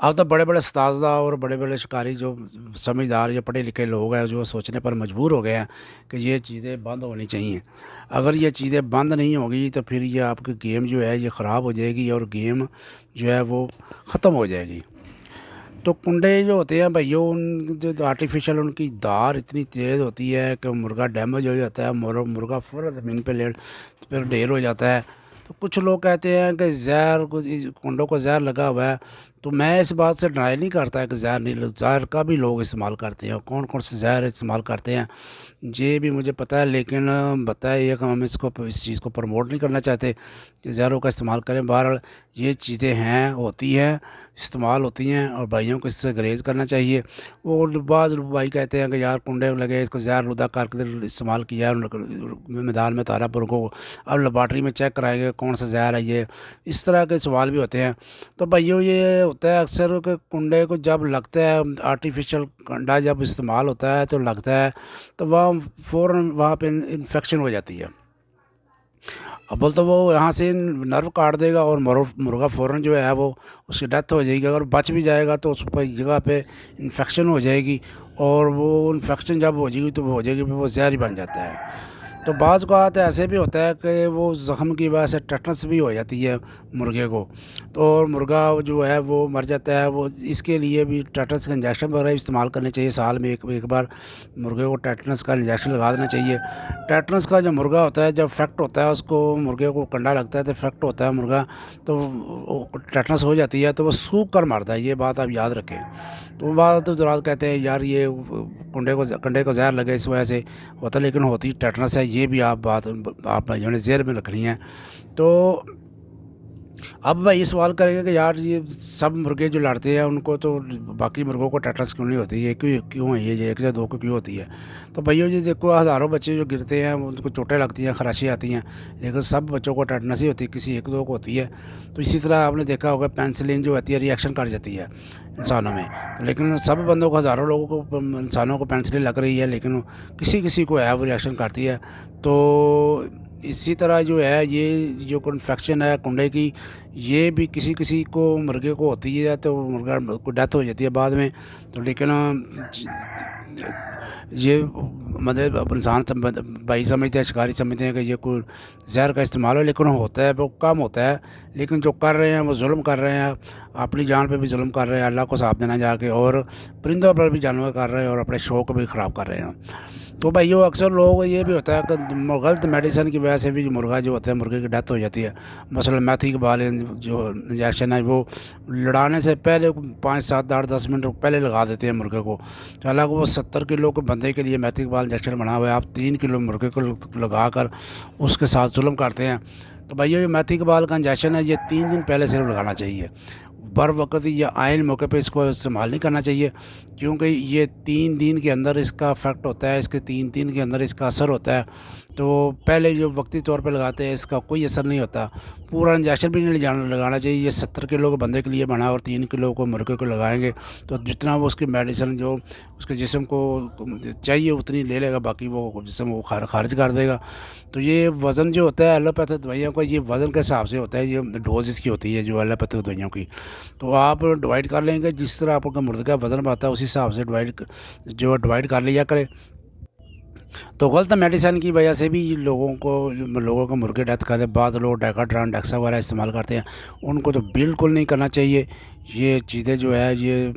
اب تو بڑے بڑے اساتذہ اور بڑے بڑے شکاری جو سمجھدار یا پڑھے لکھے لوگ ہیں جو سوچنے پر مجبور ہو گئے ہیں کہ یہ چیزیں بند ہونی چاہیے. اگر یہ چیزیں بند نہیں ہوگی تو پھر یہ آپ کی گیم جو ہے یہ خراب ہو جائے گی اور گیم جو ہے وہ ختم ہو جائے گی. تو کنڈے جو ہوتے ہیں بھائیو ان جو آرٹیفیشل ان کی دار اتنی تیز ہوتی ہے کہ مرغا ڈیمیج ہو جاتا ہے, مرغا فوراً زمین پہ پھر ڈھیر ہو جاتا ہے. تو کچھ لوگ کہتے ہیں کہ زہر کنڈوں کو زہر لگا ہوا ہے, تو میں اس بات سے ڈرائی نہیں کرتا کہ زہر نہیں, زہر کا بھی لوگ استعمال کرتے ہیں, کون کون سے زہر استعمال کرتے ہیں یہ بھی مجھے پتہ ہے, لیکن بتائے یہ کہ ہم اس چیز کو پروموٹ نہیں کرنا چاہتے کہ زہروں کا استعمال کریں. بہرحال یہ چیزیں ہیں, ہوتی ہیں, استعمال ہوتی ہیں اور بھائیوں کو اس سے گریز کرنا چاہیے. وہ بعض بھائی کہتے ہیں کہ یار کنڈے لگے اس کو زہر لدا کر کے استعمال کیا میدان میں تارا پر کو, اب لیبارٹری میں چیک کرائیں گے کون سا زہر ہے, یہ اس طرح کے سوال بھی ہوتے ہیں. تو بھائیوں یہ ہوتا ہے اکثر کہ کنڈے کو جب لگتا ہے آرٹیفیشل کنڈا جب استعمال ہوتا ہے تو لگتا ہے تو وہاں فوراً وہاں پہ انفیکشن ہو جاتی ہے. ابل تو وہ یہاں سے نرو کاٹ دے گا اور مرغا فوراً جو ہے وہ اس کی ڈیتھ ہو جائے گی. اگر بچ بھی جائے گا تو اس پہ جگہ پہ انفیکشن ہو جائے گی, اور وہ انفیکشن جب ہو جائے گی تو وہ ہو جائے گی, پھر وہ زہر ہی بن جاتا ہے. تو بعض اوقات ایسے بھی ہوتا ہے کہ وہ زخم کی وجہ سے ٹیٹنس بھی ہو جاتی ہے مرغے کو, تو مرغا جو ہے وہ مر جاتا ہے. وہ اس کے لیے بھی ٹیٹنس کا انجیکشن وغیرہ استعمال کرنے چاہیے, سال میں ایک بار مرغے کو ٹیٹنس کا انجیکشن لگا دینا چاہیے. ٹیٹنس کا جو مرغا ہوتا ہے جب فیکٹ ہوتا ہے اس کو مرغے کو کنڈا لگتا ہے تو فیکٹ ہوتا ہے مرغا, تو ٹیٹنس ہو جاتی ہے تو وہ سوکھ کر مرتا ہے. یہ بات آپ یاد رکھیں. تو بعض تو درات کہتے ہیں یار یہ کنڈے کو زہر لگے اس وجہ سے ہوتا ہے, لیکن ہوتی ٹیٹنس ہے. یہ بھی آپ بھائیوں نے ذہن میں رکھنی ہے. تو اب بھائی یہ سوال کریں گے کہ یار یہ سب مرغے جو لڑتے ہیں ان کو تو باقی مرغوں کو ٹیٹنس کیوں نہیں ہوتی, یہ کیوں ہے یہ ایک یا دو کو کیوں ہوتی ہے. تو بھائیو جی دیکھو ہزاروں بچے جو گرتے ہیں ان کو چوٹیں لگتی ہیں, خراشی آتی ہیں, لیکن سب بچوں کو ٹیٹنس ہی ہوتی ہے, کسی ایک دو کو ہوتی ہے. تو اسی طرح آپ نے دیکھا ہوگا پینسلین جو ہوتی ہے ریئیکشن کر جاتی ہے انسانوں میں, لیکن سب بندوں کو ہزاروں لوگوں کو انسانوں کو پینسلین لگ رہی ہے, لیکن کسی کو ہے وہ ریئیکشن کرتی ہے. تو اسی طرح جو ہے یہ جو انفیکشن ہے کنڈے کی, یہ بھی کسی کو مرغے کو ہوتی ہے تو مرغا کو ڈیتھ ہو جاتی ہے بعد میں. تو لیکن یہ مطلب انسان بھائی سمجھتے ہیں, شکاری سمجھتے ہیں کہ یہ کوئی زہر کا استعمال ہو, لیکن ہوتا ہے وہ کم ہوتا ہے. لیکن جو کر رہے ہیں وہ ظلم کر رہے ہیں, اپنی جان پہ بھی ظلم کر رہے ہیں, اللہ کو صاف دینا جا کے, اور پرندوں پر بھی جانور کر رہے ہیں اور اپنے شوق کو بھی خراب کر رہے ہیں. تو بھائیو اکثر لوگ یہ بھی ہوتا ہے کہ غلط میڈیسن کی وجہ سے بھی مرغا جو ہوتا ہے مرغے کی ڈیتھ ہو جاتی ہے. مثلا میتھی کے بال جو انجیکشن ہے وہ لڑانے سے پہلے 5 7 8 10 منٹ پہلے لگا دیتے ہیں مرغے کو. تو حالانکہ وہ 70 کلو کے بندے کے لیے میتھی کے بال انجیکشن بنا ہوا ہے, آپ 3 کلو مرغے کو لگا کر اس کے ساتھ ظلم کرتے ہیں. تو بھائیو یہ میتھی کے بال کا انجیکشن ہے, یہ 3 دن پہلے صرف لگانا چاہیے, بر وقت یا عین موقع پہ اس کو استعمال نہیں کرنا چاہیے, کیونکہ یہ 3 دن کے اندر اس کا افیکٹ ہوتا ہے, اس کے 3 دن کے اندر اس کا اثر ہوتا ہے. تو پہلے جو وقتی طور پہ لگاتے ہیں اس کا کوئی اثر نہیں ہوتا, پورا انجیکشن بھی نہیں لگانا چاہیے. یہ 70 کلو کے بندے کے لیے بنا اور 3 کلو کو مرغے کو لگائیں گے تو جتنا وہ اس کی میڈیسن جو اس کے جسم کو چاہیے اتنی لے لے گا, باقی وہ جسم وہ خارج کر دے گا. تو یہ وزن جو ہوتا ہے ایلوپیتھک دوائیوں کا, یہ وزن کے حساب سے ہوتا ہے, یہ ڈوز اس کی ہوتی ہے جو ایلوپیتھک دوائیوں کی. تو آپ ڈیوائڈ کر لیں گے جس طرح آپ کا مرغے کا وزن بڑھتا ہے اسی حساب سے ڈیوائڈ کر لیا کرے. تو غلط میڈیسن کی وجہ سے بھی لوگوں کو مرغے ڈیتھ کرتے ہیں. بعض لوگ ڈیکاڈران ڈیکسا وغیرہ استعمال کرتے ہیں, ان کو تو بالکل نہیں کرنا چاہیے. یہ چیزیں جو ہے یہ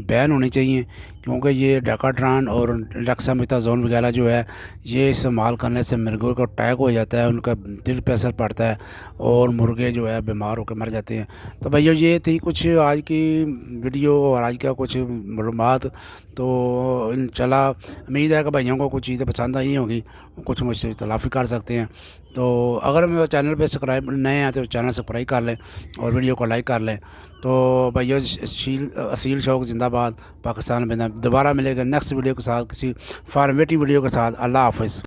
بین ہونی چاہیے, کیونکہ یہ ڈیکاڈران اور ڈیکسامیتھازون وغیرہ جو ہے یہ استعمال کرنے سے مرغوں کو اٹیک ہو جاتا ہے, ان کا دل پہ اثر پڑتا ہے اور مرغے جو ہے بیمار ہو کے مر جاتے ہیں. تو بھائیو یہ تھی کچھ آج کی ویڈیو اور آج کا کچھ معلومات. تو انشاءاللہ امید ہے کہ بھائیوں کو کچھ چیزیں پسند آئی ہوں گی, کچھ مجھ سے اختلاف کر سکتے ہیں. تو اگر میرے چینل پہ سبسکرائب نئے ہیں تو چینل سبسکرائب کر لیں اور ویڈیو کو لائک کر لیں. تو بھائیو اصیل شوق زندہ باد, پاکستان میں دوبارہ ملے گا نیکسٹ ویڈیو کے ساتھ, کسی فارمیٹی ویڈیو کے ساتھ. اللہ حافظ.